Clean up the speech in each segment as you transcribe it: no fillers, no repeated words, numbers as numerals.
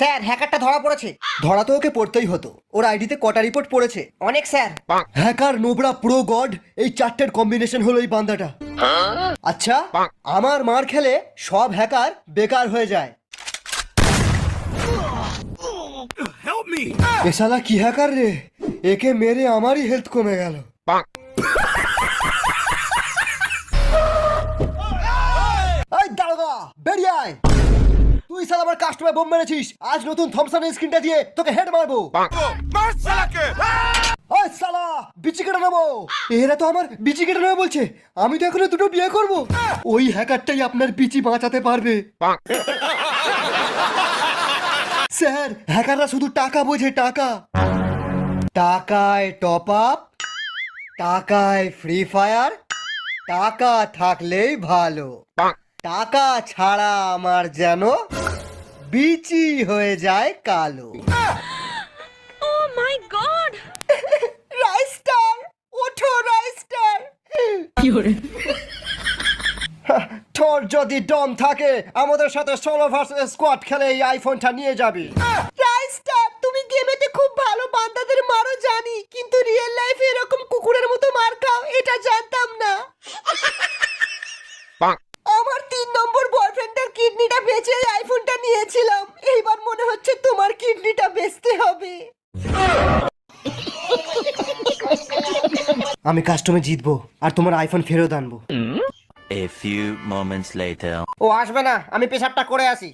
Sir হ্যাকারটা ধরা পড়েছে। ধরা তো ওকে পড়তেই হতো, ওর আইডিতে কটা রিপোর্ট পড়েছে? অনেক sir. Hacker, Nubra, pro, god, এই চারটের কম্বিনেশন হলো এই বান্দাটা। আচ্ছা, আমার মার খেলে সব হ্যাকার বেকার হয়ে যায়। এ শালা কি হ্যাকার রে, একে মেরে আমারই হেলথ কমে গেল। এই দারোগা, বেরিয়ে আয়। তুই শালা আমার কাস্টমার বোম মেরেছিস, আজ নতুন থমসনের স্ক্রিনটা দিয়ে তোকে হেড মারবো। ওই শালা, বিচি কেটে নেবো। এরা তো আমার বিচি কেটে নেবে বলছে, আমি তো এখনো দুটো বিয়ে করব। ওই হ্যাকারটাই আপনার বিচি বাঁচাতে পারবে। স্যার, হ্যাকাররা শুধু টাকা বোঝে, টাকা। টাকায় টপ আপ, টাকায় ফ্রি ফায়ার, টাকা থাকলেই ভালো। টাকা ছাড়া আমার যেন বিচি হয়ে যায় কালো। Oh my god! রাইস্টার, ওঠো রাইস্টার। তোর যদি দম থাকে আমাদের সাথে সোলো ভার্সেস স্কোয়াড খেলে এই আইফোনটা নিয়ে যাবি। রাইস্টার, তুমি গেমেতে খুব ভালো বান্দাদের মারো জানি, কিন্তু রিয়েল লাইফে এরকম কুকুরের মতো মার খাও এটা জানতাম না। আমার 3 নম্বর বয়ফ্রেন্ডের কিডনিটা বেচে এই আইফোনটা নিয়েছিলাম, এইবার মনে হচ্ছে তোমার কিডনিটা বেচতে হবে। আমি কাস্টমে জিতবো আর তোমার আইফোন ফেরত আনবো। A few moments later. ও আসবে না, আমি পেশাবটা করে আসি।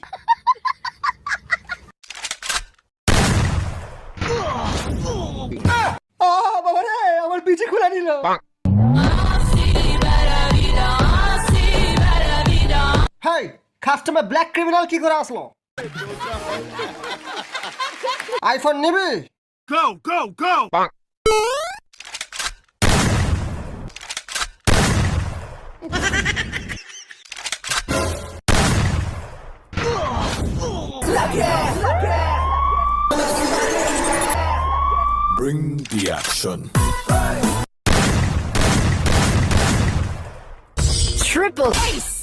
বাবা রে, আমার বিচি খুলে নিল। হেই, কাস্টমার ব্ল্যাক ক্রিমিনাল কি করে আসলো? আইফোন নিবি? Go, go, go! Bring the action. Triple ace!